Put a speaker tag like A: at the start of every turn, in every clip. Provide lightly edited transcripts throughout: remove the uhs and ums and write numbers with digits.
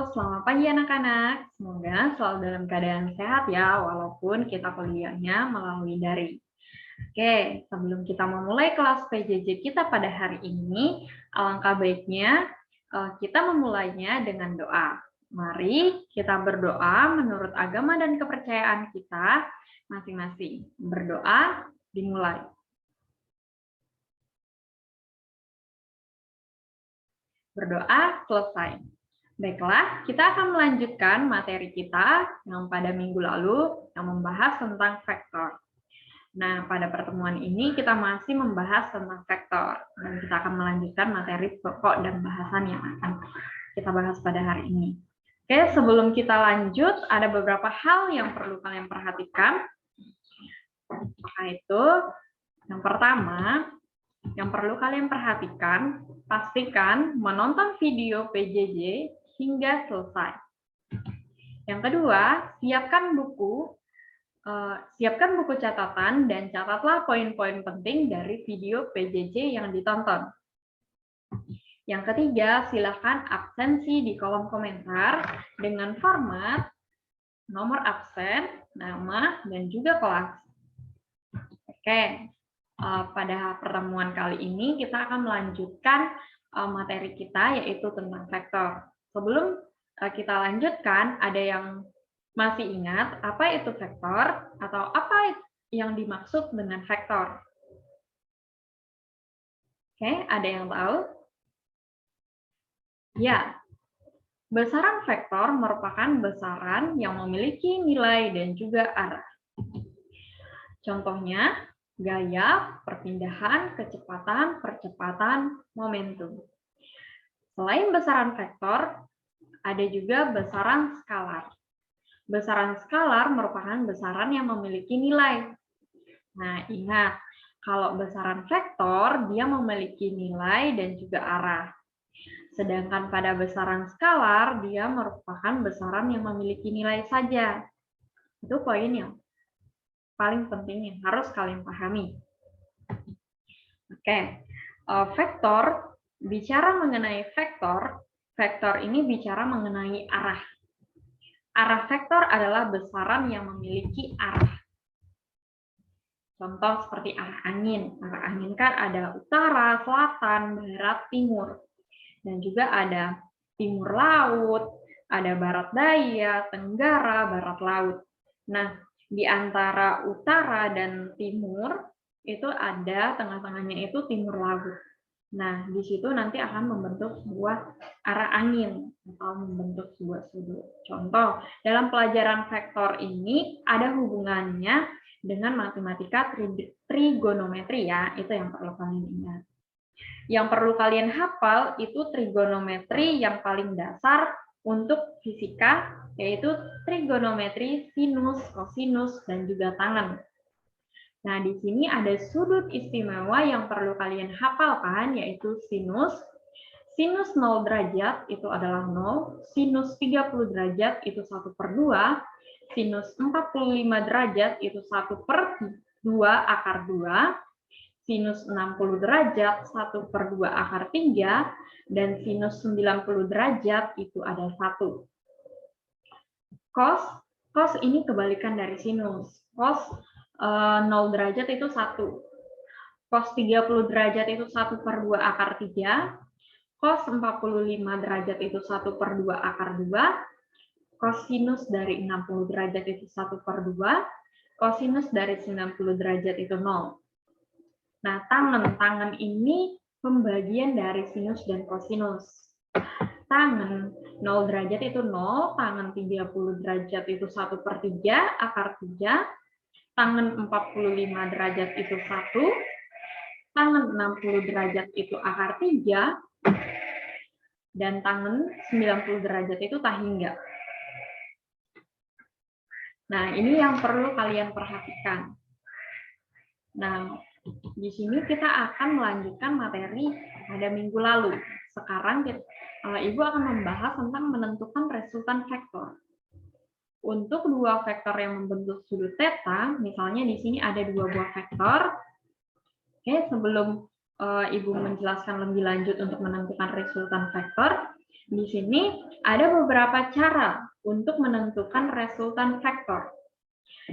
A: selamat pagi anak-anak. Semoga selalu dalam keadaan sehat ya, walaupun kita kuliahnya melalui daring. Oke, sebelum kita memulai kelas PJJ kita pada hari ini, alangkah baiknya kita memulainya dengan doa. Mari kita berdoa menurut agama dan kepercayaan kita masing-masing. Berdoa dimulai. Berdoa selesai. Baiklah, kita akan melanjutkan materi kita yang pada minggu lalu yang membahas tentang vektor. Nah, pada pertemuan ini kita masih membahas tentang vektor dan kita akan melanjutkan materi pokok dan bahasan yang akan kita bahas pada hari ini. Oke, sebelum kita lanjut, ada beberapa hal yang perlu kalian perhatikan. Yaitu, yang pertama, yang perlu kalian perhatikan, pastikan menonton video PJJ hingga selesai. Yang kedua, siapkan buku catatan dan catatlah poin-poin penting dari video PJJ yang ditonton. Yang ketiga, silakan absensi di kolom komentar dengan format nomor absen, nama, dan juga kelas. Oke, pada pertemuan kali ini kita akan melanjutkan materi kita yaitu tentang vektor. Sebelum kita lanjutkan, ada yang masih ingat apa itu vektor atau apa yang dimaksud dengan vektor? Oke, ada yang tahu? Ya, besaran vektor merupakan besaran yang memiliki nilai dan juga arah. Contohnya, gaya, perpindahan, kecepatan, percepatan, momentum. Selain besaran vektor, ada juga besaran skalar. Besaran skalar merupakan besaran yang memiliki nilai. Nah, ingat, kalau besaran vektor, dia memiliki nilai dan juga arah. Sedangkan pada besaran skalar, dia merupakan besaran yang memiliki nilai saja. Itu poin yang paling penting yang harus kalian pahami. Oke, vektor, bicara mengenai vektor, vektor ini bicara mengenai arah. Arah vektor adalah besaran yang memiliki arah. Contoh seperti arah angin. Arah angin kan ada utara, selatan, barat, timur. Dan juga ada timur laut, ada barat daya, tenggara, barat laut. Nah, di antara utara dan timur, itu ada tengah-tengahnya itu timur laut. Nah, di situ nanti akan membentuk sebuah arah angin atau membentuk sebuah sudut. Contoh, dalam pelajaran vektor ini ada hubungannya dengan matematika trigonometri ya, itu yang perlu kalian ingat. Yang perlu kalian hafal itu trigonometri yang paling dasar untuk fisika, yaitu trigonometri sinus, kosinus, dan juga tangen. Nah, di sini ada sudut istimewa yang perlu kalian hafalkan, yaitu sinus. Sinus 0 derajat itu adalah 0, sinus 30 derajat itu 1/2, sinus 45 derajat itu 1/2 akar 2, sinus 60 derajat 1/2 akar 3, dan sinus 90 derajat itu ada 1. Cos ini kebalikan dari sinus. Cos 0 derajat itu 1. Cos 30 derajat itu 1/2 akar 3. Cos 45 derajat itu 1/2 akar 2. Kosinus dari 60 derajat itu 1/2. Kosinus dari 90 derajat itu 0. Nah, tangen ini pembagian dari sinus dan kosinus. Tangen 0 derajat itu 0, tangen 30 derajat itu 1/3 akar 3, tangen 45 derajat itu 1, tangen 60 derajat itu akar 3, dan tangen 90 derajat itu tahingga. Nah, ini yang perlu kalian perhatikan. Nah, di sini kita akan melanjutkan materi pada minggu lalu. Sekarang Ibu akan membahas tentang menentukan resultan vektor. Untuk dua vektor yang membentuk sudut theta, misalnya di sini ada dua buah vektor. Oke, sebelum Ibu menjelaskan lebih lanjut untuk menentukan resultan vektor, Di sini ada beberapa cara untuk menentukan resultan vektor.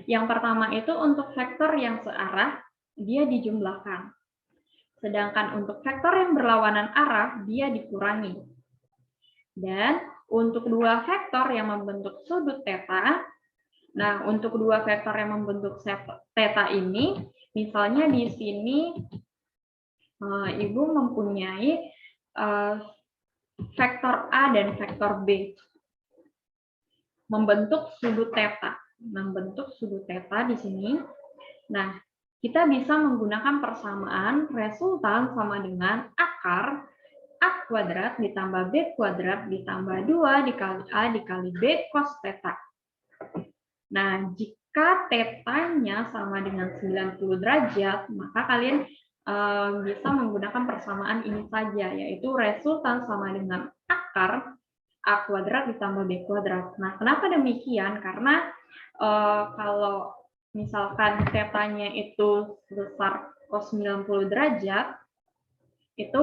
A: Yang pertama itu untuk vektor yang searah, dia dijumlahkan. Sedangkan untuk vektor yang berlawanan arah, dia dikurangi. Dan untuk dua vektor yang membentuk sudut theta, nah untuk dua vektor yang membentuk theta ini, misalnya di sini Ibu mempunyai vektor A dan vektor B membentuk sudut theta. Membentuk sudut theta di sini. Nah, kita bisa menggunakan persamaan resultan sama dengan akar A kuadrat ditambah B kuadrat ditambah 2 dikali A dikali B cos theta. Nah, jika θ-nya sama dengan 90 derajat, maka kalian bisa menggunakan persamaan ini saja, yaitu resultan sama dengan akar A kuadrat ditambah B kuadrat. Nah, kenapa demikian? Karena kalau misalkan θ-nya itu sebesar cos 90 derajat, itu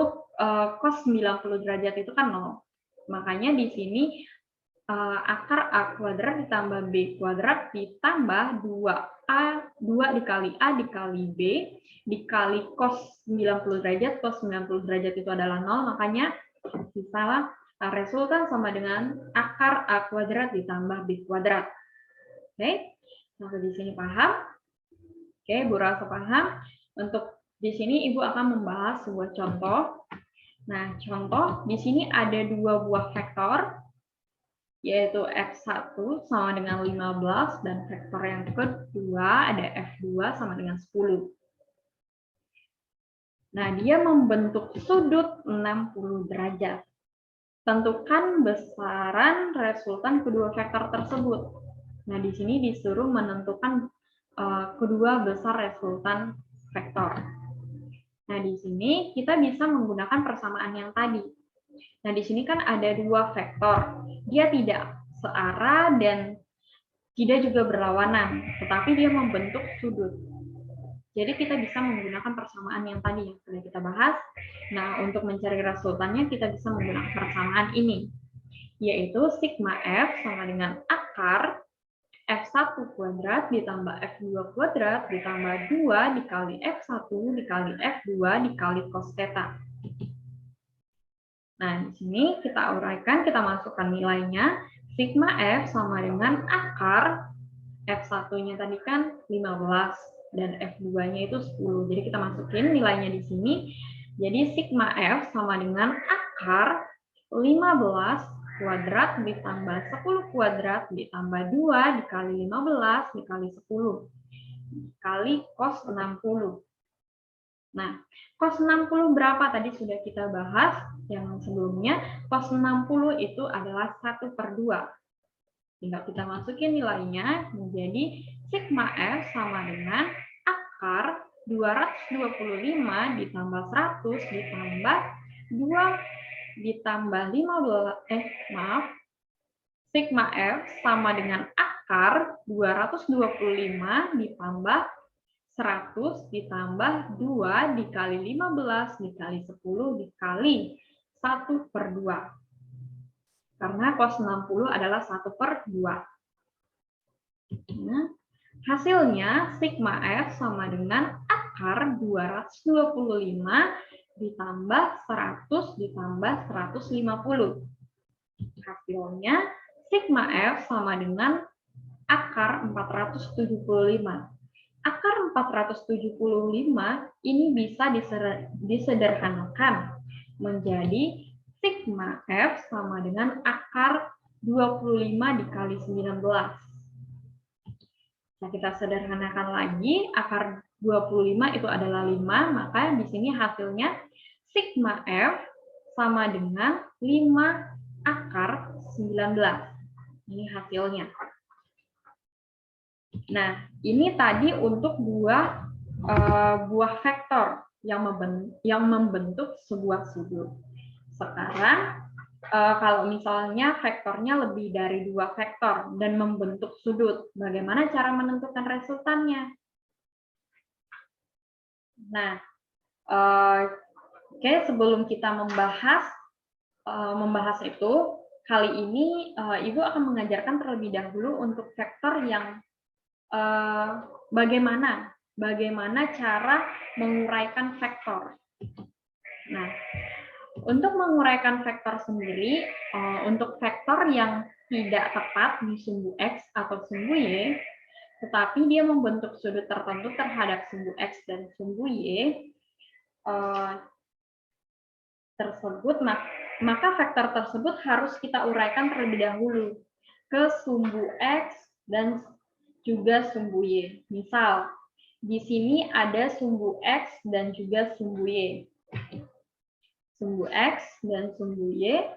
A: cos 90 derajat itu kan 0. Makanya di sini akar A kuadrat ditambah B kuadrat ditambah 2 dikali A dikali B dikali cos 90 derajat. Cos 90 derajat itu adalah 0, makanya bisa resultan sama dengan akar A kuadrat ditambah B kuadrat. Oke, sampai di sini paham? Oke, Bu Rasa paham? Untuk di sini Ibu akan membahas sebuah contoh. Nah, contoh di sini ada dua buah vektor, yaitu F1 sama dengan 15, dan vektor yang kedua ada F2 sama dengan 10. Nah, dia membentuk sudut 60 derajat. Tentukan besaran resultan kedua vektor tersebut. Nah, di sini disuruh menentukan kedua besar resultan vektor. Nah, di sini kita bisa menggunakan persamaan yang tadi. Nah, di sini kan ada dua vektor. Dia tidak searah dan tidak juga berlawanan, tetapi dia membentuk sudut. Jadi kita bisa menggunakan persamaan yang tadi yang sudah kita bahas. Nah, untuk mencari resultannya kita bisa menggunakan persamaan ini, yaitu sigma F sama dengan akar F1 kuadrat ditambah F2 kuadrat ditambah 2 dikali F1 dikali F2 dikali cos theta. Nah, di sini kita uraikan, kita masukkan nilainya. Sigma F sama dengan akar F1-nya tadi kan 15 dan F2-nya itu 10. Jadi kita masukin nilainya di sini. Jadi sigma F sama dengan akar 15 kuadrat ditambah 10 kuadrat ditambah 2 dikali 15 dikali 10 dikali cos 60. Nah, cos 60 berapa? Tadi sudah kita bahas yang sebelumnya. Cos 60 itu adalah 1/2. Tinggal kita masukin nilainya menjadi sigma F sama dengan akar 225 ditambah 100 ditambah 2 ditambah 15, sigma F sama dengan akar 225 ditambah 100 ditambah 2 dikali 15 dikali 10 dikali 1/2. Karena cos 60 adalah 1/2. Nah, hasilnya sigma F sama dengan akar 225 ditambah 100 ditambah 150. Hasilnya sigma F sama dengan akar 475. Akar 475 ini bisa disederhanakan menjadi sigma F sama dengan akar 25 dikali 19. Nah, kita sederhanakan lagi, akar 25 itu adalah 5, maka di sini hasilnya sigma F sama dengan 5 akar 19. Ini hasilnya. Nah, ini tadi untuk buah vektor yang membentuk sebuah sudut. Sekarang, kalau misalnya vektornya lebih dari 2 vektor dan membentuk sudut, bagaimana cara menentukan resultannya? Nah, oke, sebelum kita membahas membahas itu, kali ini Ibu akan mengajarkan terlebih dahulu untuk vektor yang bagaimana cara menguraikan vektor. Nah, untuk menguraikan vektor sendiri, untuk vektor yang tidak tepat di sumbu X atau sumbu Y, tetapi dia membentuk sudut tertentu terhadap sumbu X dan sumbu Y, tersebut, maka vektor tersebut harus kita uraikan terlebih dahulu ke sumbu X dan juga sumbu Y. Misal, di sini ada sumbu X dan juga sumbu Y. Sumbu X dan sumbu Y.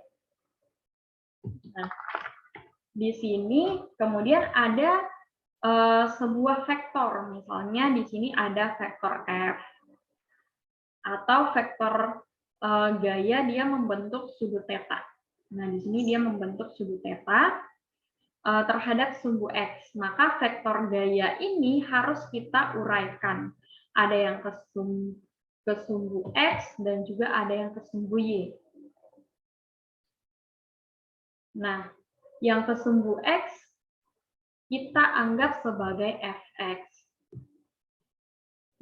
A: Nah, di sini kemudian ada sebuah vektor, misalnya di sini ada vektor F atau vektor gaya dia membentuk sudut theta. Nah, di sini dia membentuk sudut theta terhadap sumbu X. Maka vektor gaya ini harus kita uraikan. Ada yang ke sumbu X dan juga ada yang ke sumbu Y. Nah, yang ke sumbu X kita anggap sebagai fx.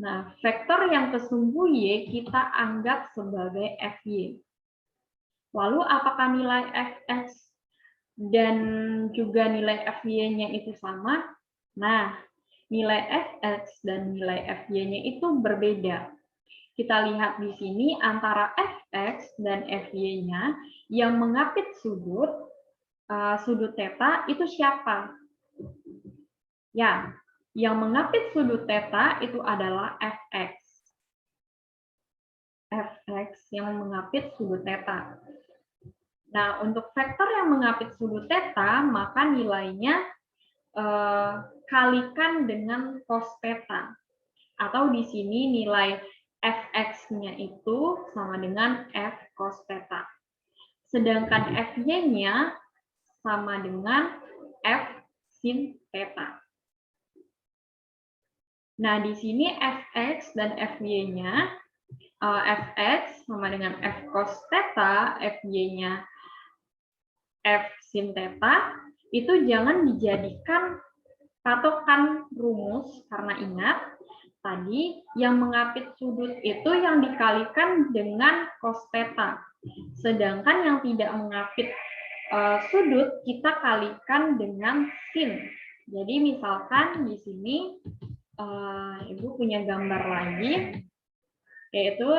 A: Nah, vektor yang ke sumbu Y kita anggap sebagai fy. Lalu apakah nilai fx dan juga nilai fy-nya itu sama? Nah, nilai fx dan nilai fy-nya itu berbeda. Kita lihat di sini antara fx dan fy-nya yang mengapit sudut theta itu siapa? Ya, yang mengapit sudut theta itu adalah fx. Fx yang mengapit sudut theta. Nah, untuk vektor yang mengapit sudut theta, maka nilainya kalikan dengan cos theta. Atau di sini nilai fx-nya itu sama dengan f cos theta. Sedangkan fy-nya sama dengan f sin theta. Nah, di sini fx dan fy-nya, fx sama dengan f cos theta, fy-nya f sin theta, itu jangan dijadikan patokan rumus, karena ingat, tadi yang mengapit sudut itu yang dikalikan dengan cos theta. Sedangkan yang tidak mengapit sudut, kita kalikan dengan sin. Jadi misalkan di sini, Ibu punya gambar lagi, yaitu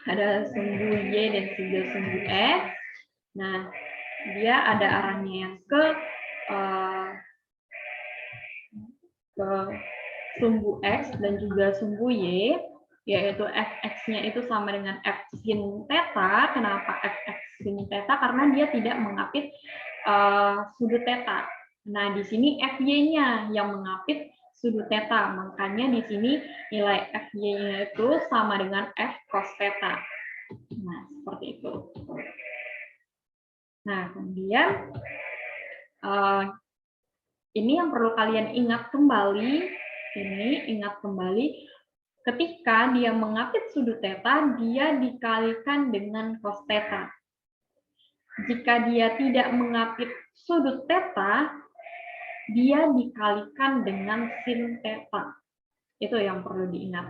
A: ada sumbu Y dan juga sumbu F. Nah, dia ada arahnya yang ke sumbu X dan juga sumbu Y, yaitu fx-nya itu sama dengan f sin theta. Kenapa fx sin theta? Karena dia tidak mengapit sudut theta. Nah, di sini fy-nya yang mengapit sudut theta, makanya di sini nilai fy-nya itu sama dengan f cos theta. Nah, seperti itu. Nah, kemudian ini yang perlu kalian ingat kembali. Ketika dia mengapit sudut theta, dia dikalikan dengan cos theta. Jika dia tidak mengapit sudut theta, dia dikalikan dengan sin theta. Itu yang perlu diingat.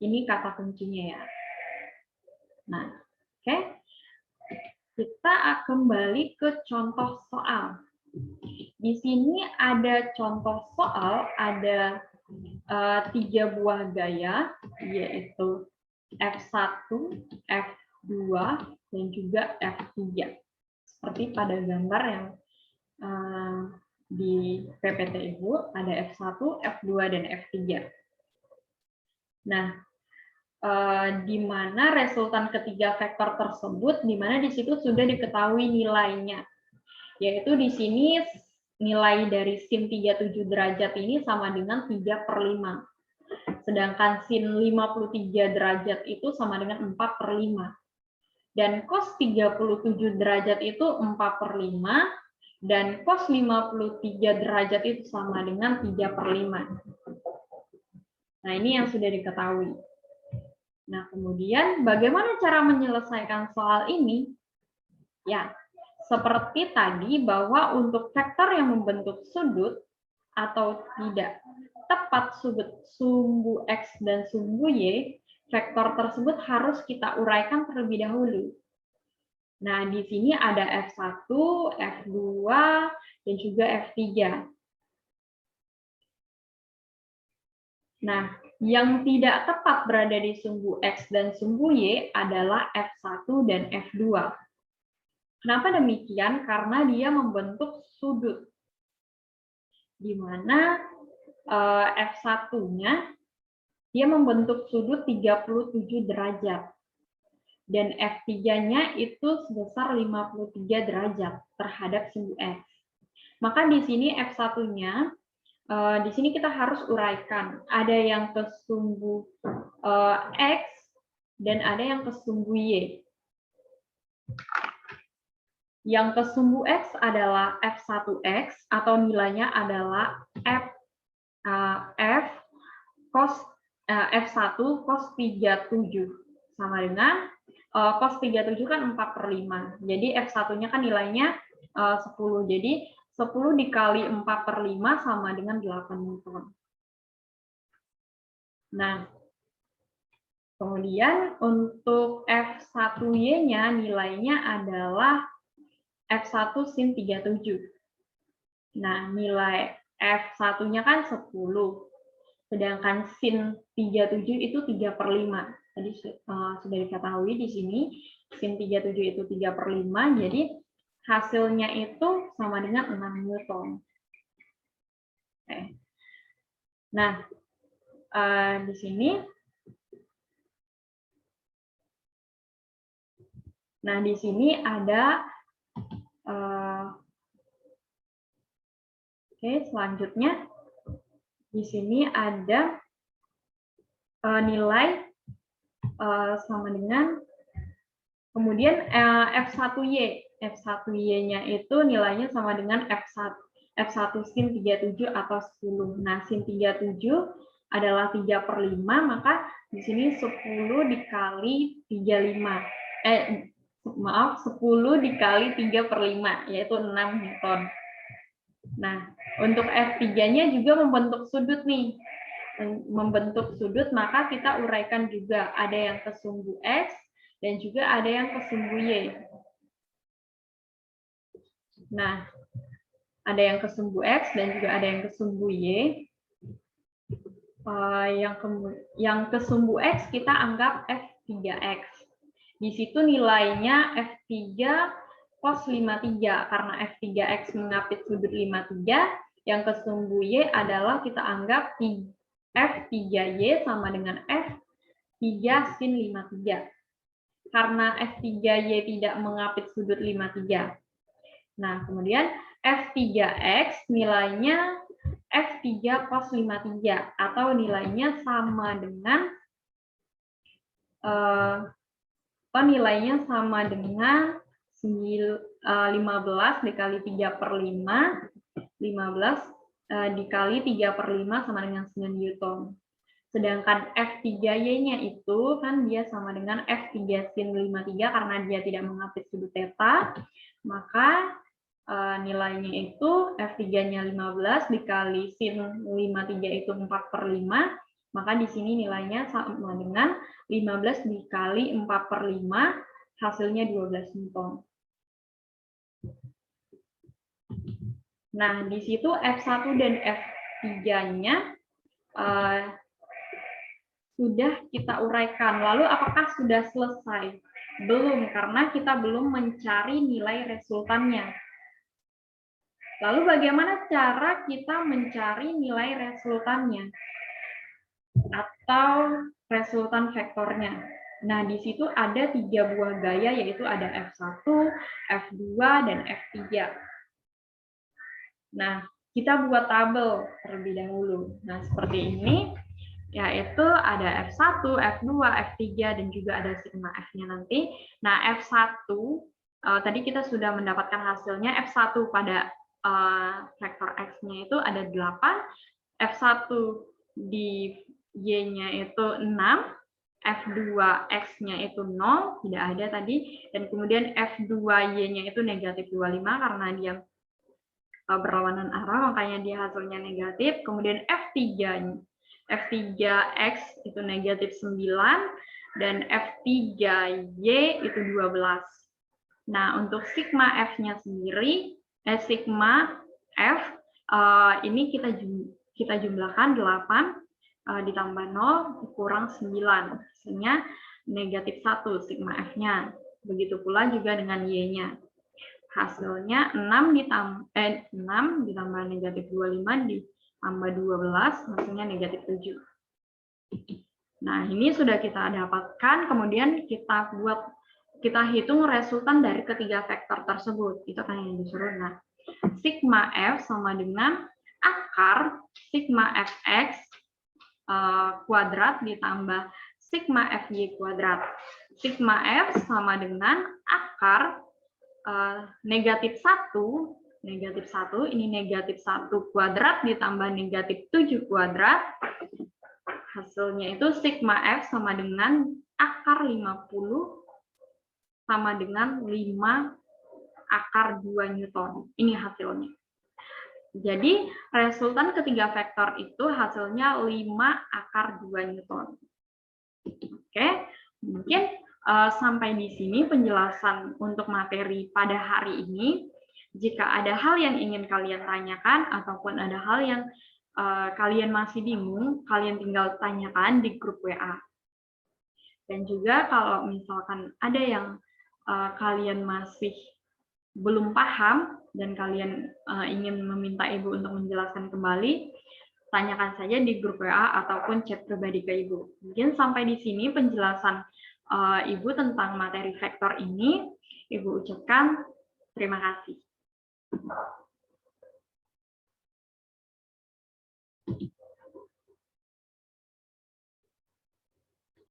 A: Ini kata kuncinya ya. Nah, oke. Kita kembali ke contoh soal. Di sini ada contoh soal, ada 3 buah gaya, yaitu F1, F2, dan juga F3. Seperti pada gambar yang di PPT Ibu, ada F1, F2, dan F3. Nah, di mana resultan ketiga vektor tersebut, di mana di situ sudah diketahui nilainya. Yaitu di sini nilai dari sin 37 derajat ini sama dengan 3/5. Sedangkan sin 53 derajat itu sama dengan 4/5. Dan cos 37 derajat itu 4/5. Dan cos 53 derajat itu sama dengan 3/5. Nah, ini yang sudah diketahui. Nah, kemudian bagaimana cara menyelesaikan soal ini? Ya, seperti tadi bahwa untuk vektor yang membentuk sudut atau tidak tepat sumbu X dan sumbu Y, vektor tersebut harus kita uraikan terlebih dahulu. Nah, di sini ada F1, F2, dan juga F3. Nah, yang tidak tepat berada di sumbu X dan sumbu Y adalah F1 dan F2. Kenapa demikian? Karena dia membentuk sudut, di mana F1-nya dia membentuk sudut 37 derajat. Dan F3-nya itu sebesar 53 derajat terhadap sumbu X. Maka di sini F1-nya, di sini kita harus uraikan. Ada yang ke sumbu X dan ada yang ke sumbu Y. Yang ke sumbu X adalah F1X atau nilainya adalah F cos F1 cos 37 sama dengan cos 37 kan 4/5. Jadi F1-nya kan nilainya 10. Jadi 10 dikali 4/5 sama dengan 8 Newton. Nah, kemudian untuk F1Y-nya nilainya adalah F1 sin 37. Nah, nilai F1-nya kan 10. Sedangkan sin 37 itu 3/5. Tadi sudah diketahui di sini, sin 37 itu 3/5, jadi hasilnya itu sama dengan 6 Newton. Oke. Nah, di sini, ada, oke, selanjutnya, di sini ada nilai sama dengan, kemudian F1Y. F1Y-nya itu nilainya sama dengan F1 sin 37 atau 10. Nah, sin 37 adalah 3/5, maka di sini 10 dikali 35. 10 dikali 3/5, yaitu 6 Newton. Nah, untuk F3-nya juga membentuk sudut nih. Membentuk sudut, maka kita uraikan juga. Ada yang ke sumbu X, dan juga ada yang ke sumbu Y. Nah, ada yang ke sumbu X, dan juga ada yang ke sumbu Y. Yang ke sumbu X kita anggap F3X. Di situ nilainya F3 cos 53, karena F3X mengapit sudut 53, yang ke sumbu Y adalah kita anggap F3Y sama dengan F3 sin 53. Karena F3Y tidak mengapit sudut 53. Nah, kemudian F3X nilainya F3 cos 53, atau nilainya sama dengan nilainya sama dengan 15 dikali 3/5, 15 dikali 3/5 sama dengan 9 Newton. Sedangkan F3Y-nya itu kan dia sama dengan F3 sin 53 karena dia tidak mengapit sudut theta, maka nilainya itu F3-nya 15 dikali sin 53 itu 4/5, maka di sini nilainya sama dengan 15 dikali 4/5, hasilnya 12 Newton. Nah, di situ F1 dan F3-nya sudah kita uraikan. Lalu apakah sudah selesai? Belum, karena kita belum mencari nilai resultannya. Lalu bagaimana cara kita mencari nilai resultannya? Atau resultan vektornya? Nah, di situ ada 3 buah gaya, yaitu ada F1, F2, dan F3. Nah, kita buat tabel terlebih dahulu. Nah, seperti ini, yaitu ada F1, F2, F3, dan juga ada sigma F-nya nanti. Nah, F1, tadi kita sudah mendapatkan hasilnya. F1 pada vektor X-nya itu ada 8, F1 di Y-nya itu 6, F2X-nya itu 0, tidak ada tadi, dan kemudian F2Y-nya itu negatif 25 karena dia berlawanan arah, makanya dia hasilnya negatif. Kemudian F3X itu negatif 9, dan F3Y itu 12. Nah, untuk sigma F-nya sendiri, sigma F, ini kita jumlahkan 8, ditambah 0 kurang 9, hasilnya negatif 1 sigma F-nya. Begitu pula juga dengan Y-nya. Hasilnya 6 ditambah negatif 25 ditambah 12, hasilnya negatif 7. Nah, ini sudah kita dapatkan, kemudian kita hitung resultan dari ketiga vektor tersebut. Itu kan yang disuruh. Nah, sigma F sama dengan akar sigma Fx kuadrat ditambah sigma Fy kuadrat. Sigma F sama dengan akar negatif 1, ini negatif 1 kuadrat ditambah negatif 7 kuadrat. Hasilnya itu sigma F sama dengan akar 50 sama dengan 5 akar 2 Newton. Ini hasilnya. Jadi, resultan ketiga vektor itu hasilnya 5 akar 2 Newton. Oke, mungkin sampai di sini penjelasan untuk materi pada hari ini. Jika ada hal yang ingin kalian tanyakan, ataupun ada hal yang kalian masih bingung, kalian tinggal tanyakan di grup WA. Dan juga kalau misalkan ada yang kalian masih belum paham dan kalian ingin meminta Ibu untuk menjelaskan kembali, tanyakan saja di grup WA ataupun chat pribadi ke Ibu. Mungkin sampai di sini penjelasan Ibu tentang materi vektor ini. Ibu ucapkan terima kasih.